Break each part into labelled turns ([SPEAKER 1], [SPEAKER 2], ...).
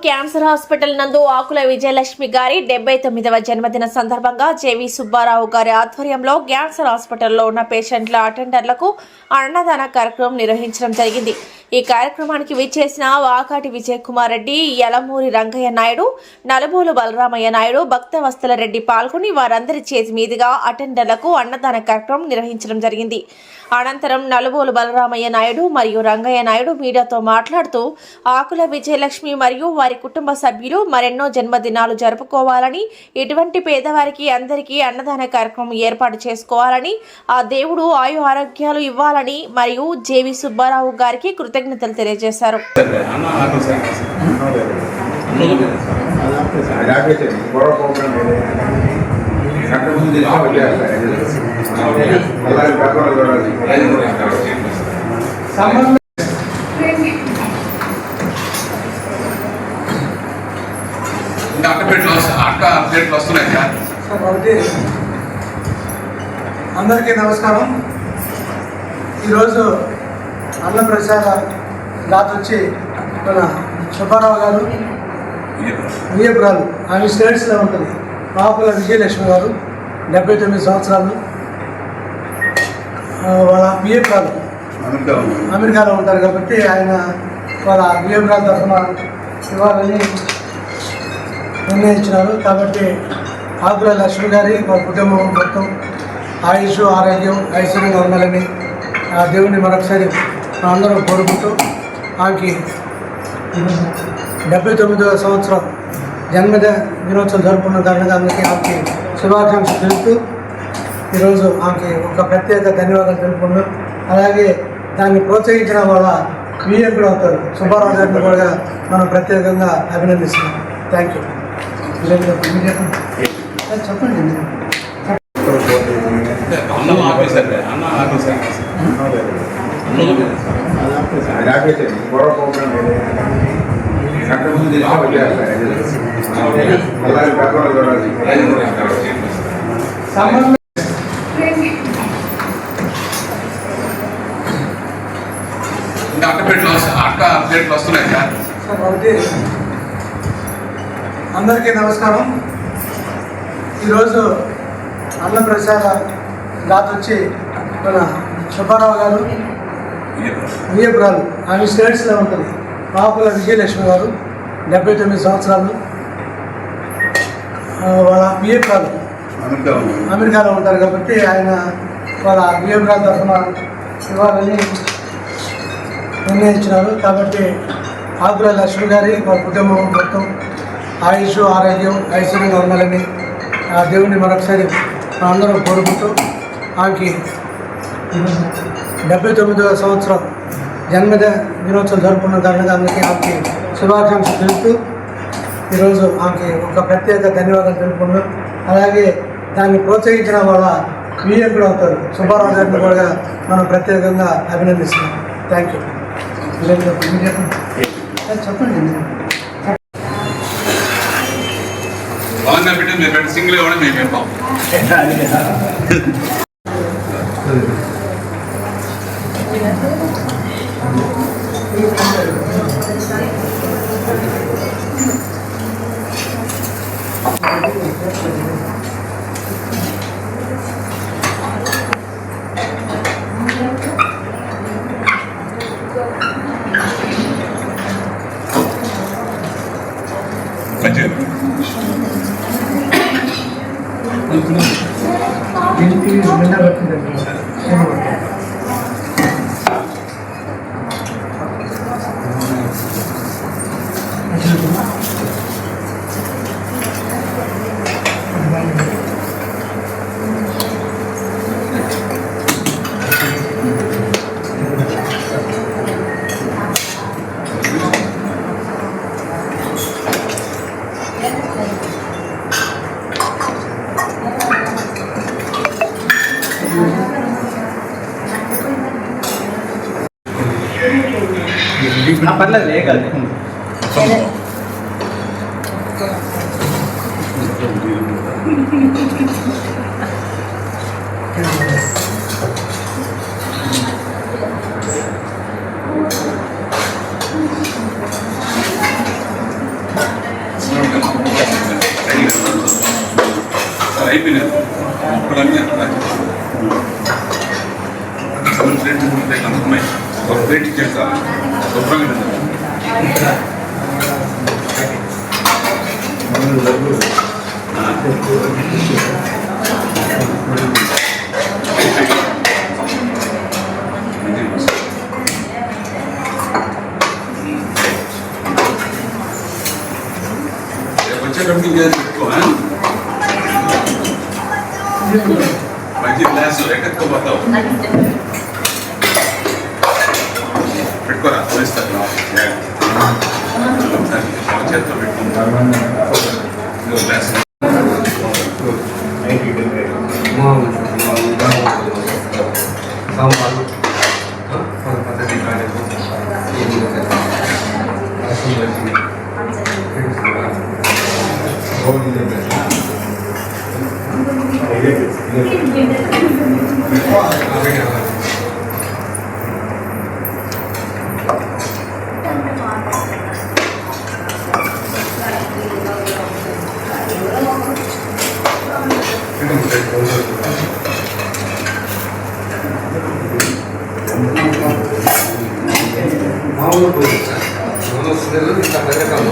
[SPEAKER 1] Cancer hospital నందు ఆకుల విజయలక్ష్మి గారి 79వ జన్మదిన సందర్భంగా జేవి సుబ్బారావు గారి ఆధ్వర్యంలో క్యాన్సర్ హాస్పిటల్లో ఉన్న పేషెంట్ల అటెండర్లకు అన్నదాన కార్యక్రమం నిర్వహించడం జరిగింది. ఈ కార్యక్రమానికి విచ్చేసిన వాకాటి విజయ్ కుమార్ రెడ్డి, యలమూరి రంగయ్య నాయుడు, నలుబోలు బలరామయ్య నాయుడు, భక్తవత్సల రెడ్డి పాల్గొని వారందరి చేతి మీదుగా అటెండర్లకు అన్నదాన కార్యక్రమం నిర్వహించడం జరిగింది. అనంతరం నలుబోలు బలరామయ్య నాయుడు మరియు రంగయ్య నాయుడు మీడియాతో మాట్లాడుతూ ఆకుల విజయలక్ష్మి మరియు వారి కుటుంబ సభ్యులు మరెన్నో జన్మదినాలు జరుపుకోవాలని, ఇటువంటి పేదవారికి అందరికీ అన్నదాన కార్యక్రమం ఏర్పాటు చేసుకోవాలని, ఆ దేవుడు ఆయు ఆరోగ్యాలు ఇవ్వాలని మరియు జేవి సుబ్బారావు గారికి కృతజ్ఞతలు తెలియజేశారు.
[SPEAKER 2] అందరికీ నమస్కారం. ఈరోజు అన్నప్రసాద దాత వచ్చి మన సుబ్బారావు గారు వియ్యపురాలు, ఆమె స్టేట్స్లో ఉంటుంది. ఆకుల విజయలక్ష్మి గారు 79 సంవత్సరాలు. వాళ్ళ వియ్యపురాలు అమెరికాలో ఉంటారు కాబట్టి ఆయన వాళ్ళ వియ్యపురాల తరఫున ఇవ్వాలని నిర్ణయించినారు. కాబట్టి ఆకుల లక్ష్మి గారి వాళ్ళ కుటుంబం మొత్తం ఆయుష్, ఆరోగ్యం, ఐశ్వర్యంగా ఉండాలని ఆ దేవుని మరొకసారి అందరం కోరుకుంటూ ఆమెకి 79వ సంవత్సరం దినోత్సవం జరుపుకున్న కారణంగా అందరికీ ఆమెకి శుభాకాంక్షలు తెలుపుతూ ఈరోజు ఆమెకి ఒక ప్రత్యేక ధన్యవాదాలు తెలుపుకున్నాం. అలాగే దాన్ని ప్రోత్సహించిన వాళ్ళ విఎం కూడా అవుతారు సుబ్బారావు గారిని కూడా మనం ప్రత్యేకంగా అభినందిస్తున్నాం. Thank you. చెప్పండి. అందరికీ నమస్కారం. ఈరోజు అన్నప్రసాద దాత వచ్చి మన సుబ్బారావు గారు వియ్యపురాలు, ఆమె స్టేట్స్లో ఉంటుంది. ఆకుల విజయలక్ష్మి గారు 79 సంవత్సరాలు. వాళ్ళ వియ్యపురాలు అమెరికాలో ఉంటారు కాబట్టి ఆయన వాళ్ళ వియ్యపురాల తరఫున ఇవ్వాలని నిర్ణయించినారు. కాబట్టి ఆకుల లక్ష్మి గారి వాళ్ళ కుటుంబం మొత్తం ఆయుష్, ఆరోగ్యం, ఐశ్వర్యంగా ఉండాలని ఆ దేవుని మరొకసారి అందరం కోరుకుంటూ ఆమెకి 79వ సంవత్సరం దినోత్సవం జరుపుకున్న కారణంగా అందరికీ ఆమెకి శుభాకాంక్షలు తెలుపుతూ ఈరోజు ఆమెకి ఒక ప్రత్యేక ధన్యవాదాలు తెలుపుకున్నాం. అలాగే దాన్ని ప్రోత్సహించిన వాళ్ళ విఎం కూడా అవుతారు సుబ్బారావు గారిని కూడా మనం ప్రత్యేకంగా అభినందిస్తున్నాం. Thank you. చెప్పండి.
[SPEAKER 3] సింగిల్ కూడా మేము చెప్పాం.
[SPEAKER 4] పర్లేదు లేకాలి.
[SPEAKER 3] ప్లేట్ ఇచ్చేసారు శుభ్రంగా వచ్చేటప్పుడు ఇంకేది పెట్టుకో మంచి గ్లాసు ఎక్కడికోపోతావు పెట్టుకోరా చూపిస్తారు చేతితో పెట్టుకుంటారు గ్లాస్
[SPEAKER 2] సాంబారు మామూలు పూజ ఇంత రకరకాలు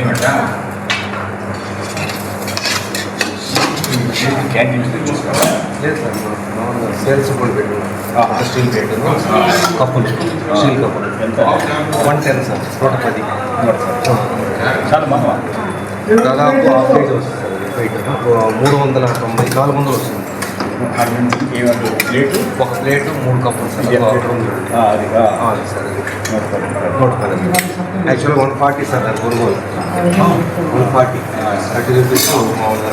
[SPEAKER 3] ఏమంటా క్యాంటీన్
[SPEAKER 2] లేదు సార్ సేల్స్ కూడా పెట్టు స్టీల్ ప్లేట్ కప్పులు స్టీల్ కప్పులు
[SPEAKER 3] ఎంత
[SPEAKER 2] 110 సార్ 110
[SPEAKER 3] చాలా బాగా
[SPEAKER 2] దాదాపు హాఫ్ కేజీ వస్తుంది సార్ 390 400 వస్తుంది
[SPEAKER 3] ప్లేటు
[SPEAKER 2] ఒక ప్లేటు 3 కప్పులు సార్
[SPEAKER 3] అది
[SPEAKER 2] సార్ అది యాక్చువల్గా 140 సార్ అది కొనుగోలు 140 30 రూపీస్ మామూలుగా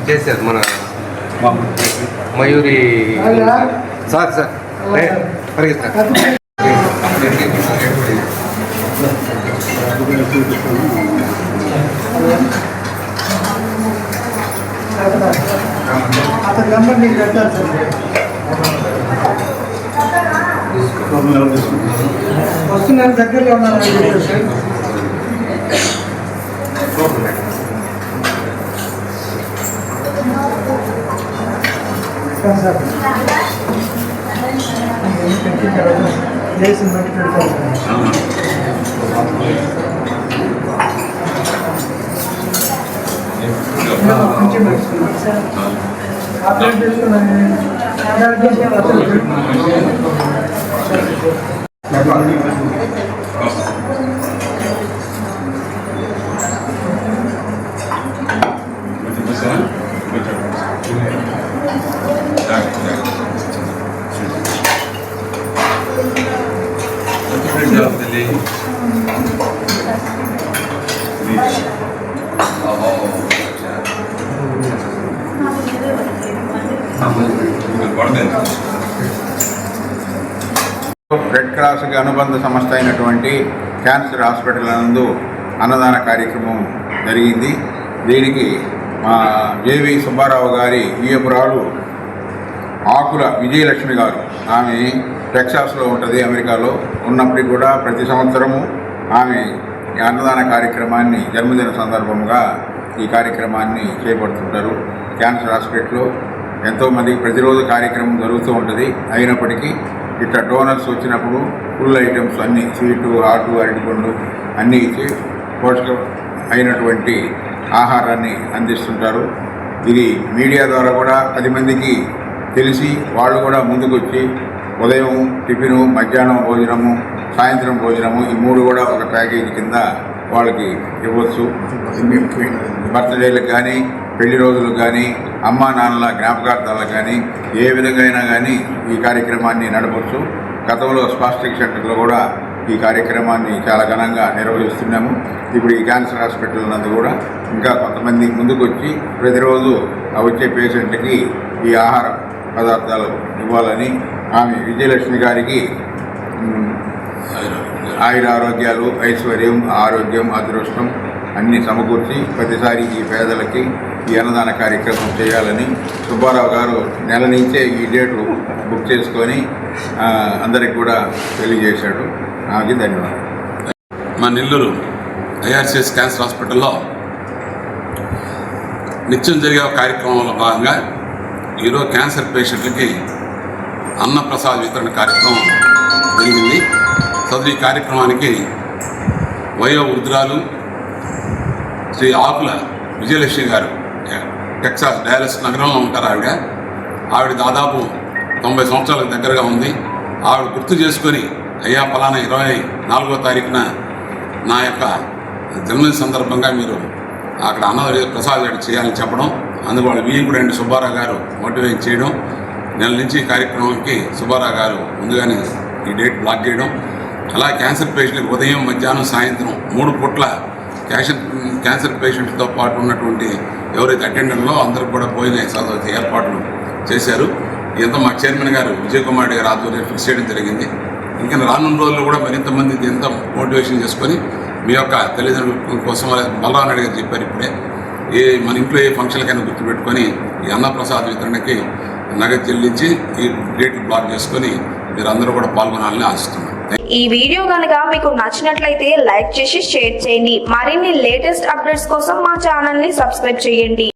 [SPEAKER 2] చేశారు మన మయూరి సార్ పరిగెత్తా అతని నెంబర్ నీకు పెట్టాలి సార్ వస్తున్నారు దగ్గరలో ఉన్నారు సార్ చేసి బట్టి పెడతాను
[SPEAKER 4] రెడ్ క్రాస్కి అనుబంధ సంస్థ అయినటువంటి క్యాన్సర్ హాస్పిటల్ నందు అన్నదాన కార్యక్రమం జరిగింది. దీనికి మా జేవి సుబ్బారావు గారి వియ్యపురాలు ఆకుల విజయలక్ష్మి గారు, ఆమె టెక్సాస్లో ఉంటుంది, అమెరికాలో ఉన్నప్పటికీ కూడా ప్రతి సంవత్సరము ఆమె ఈ అన్నదాన కార్యక్రమాన్ని జన్మదిన సందర్భంగా ఈ కార్యక్రమాన్ని చేపడుతుంటారు. క్యాన్సర్ హాస్పిటల్లో ఎంతోమందికి ప్రతిరోజు కార్యక్రమం జరుగుతూ ఉంటుంది. అయినప్పటికీ ఇట్లా డోనర్స్ వచ్చినప్పుడు ఫుల్ ఐటమ్స్ అన్నీ స్వీటు, హాటు, అరటిపండు అన్నీ ఇచ్చి పోషక అయినటువంటి ఆహారాన్ని అందిస్తుంటారు. ఇది మీడియా ద్వారా కూడా 10 మందికి తెలిసి వాళ్ళు కూడా ముందుకు వచ్చి ఉదయం టిఫిను, మధ్యాహ్నం భోజనము, సాయంత్రం భోజనము ఈ 3 కూడా ఒక ప్యాకేజీ కింద వాళ్ళకి ఇవ్వచ్చు. బర్త్డేలకు కానీ పెళ్లి రోజులకు కానీ అమ్మా నాన్నల జ్ఞాపకార్థాలకు కానీ ఏ విధంగా కానీ ఈ కార్యక్రమాన్ని నడపవచ్చు. గతంలో స్పాస్టిక్ సెంటర్లో కూడా ఈ కార్యక్రమాన్ని చాలా ఘనంగా నిర్వహిస్తున్నాము. ఇప్పుడు ఈ క్యాన్సర్ హాస్పిటల్ నందు కూడా ఇంకా కొంతమంది ముందుకు వచ్చి ప్రతిరోజు వచ్చే పేషెంట్కి ఈ ఆహార పదార్థాలు ఇవ్వాలని ఆమె విజయలక్ష్మి గారికి ఆయురారోగ్యాలు, ఐశ్వర్యం, ఆరోగ్యం, అదృష్టం అన్నీ సమకూర్చి ప్రతిసారి ఈ పేదలకి ఈ అన్నదాన కార్యక్రమం చేయాలని సుబ్బారావు గారు నెల నుంచే ఈ డేటు బుక్ చేసుకొని అందరికి కూడా తెలియజేశాడు. నాకు ధన్యవాదాలు.
[SPEAKER 5] మా నెల్లూరు ఐఆర్సిఎస్ క్యాన్సర్ హాస్పిటల్లో నిత్యం జరిగే కార్యక్రమంలో భాగంగా ఈరోజు క్యాన్సర్ పేషెంట్లకి అన్నప్రసాద్ వితరణ కార్యక్రమం జరిగింది. ఈ కార్యక్రమానికి వయో వృద్ధురాలు శ్రీ ఆకుల విజయలక్ష్మి గారు టెక్సాస్ డయాలస్ నగరంలో ఉంటారు. ఆవిడ దాదాపు 90 సంవత్సరాలకు దగ్గరగా ఉంది. ఆవిడ గుర్తు చేసుకొని అయ్యా పలానా 24వ తారీఖున నా యొక్క జన్మదిన సందర్భంగా మీరు అక్కడ అన్న ప్రసాద్ చేయాలని చెప్పడం, అందుకు వాళ్ళు వీయంకుడు సుబ్బారావు గారు మోటివేట్ చేయడం, నెల నుంచి ఈ కార్యక్రమానికి సుబ్బారావు గారు ముందుగానే ఈ డేట్ బ్లాక్ చేయడం, అలా క్యాన్సర్ పేషెంట్కి ఉదయం, మధ్యాహ్నం, సాయంత్రం 3 పూట్ల క్యాన్సర్ పేషెంట్తో పాటు ఉన్నటువంటి ఎవరైతే అటెండర్లో అందరూ కూడా భోజన ఏర్పాట్లు చేశారు. ఇదంతా మా చైర్మన్ గారు విజయ్ కుమార్ రెడ్డి గారు ఆధ్వర్యంలో ఫిక్స్ చేయడం జరిగింది. ఇంకా రానున్న రోజుల్లో కూడా మరింతమంది దీంతో మోటివేషన్ చేసుకొని మీ యొక్క తల్లిదండ్రుల కోసం బలరాం రెడ్డి గారు చెప్పారు ఇప్పుడే, మన ఇంట్లో ఏ ఫంక్షన్కైనా గుర్తుపెట్టుకొని ఈ అన్నప్రసాద్ వితరణకి నగదు చెల్లించి ఈ డేట్ బ్లాక్ చేసుకొని మీరు అందరూ కూడా పాల్గొనాలని ఆశిస్తున్నాను.
[SPEAKER 6] ఈ వీడియో కనుక మీకు నచ్చినట్లయితే లైక్ చేసి షేర్ చేయండి. మరిన్ని లేటెస్ట్ అప్డేట్స్ కోసం మా ఛానల్ ని సబ్స్క్రైబ్ చేయండి.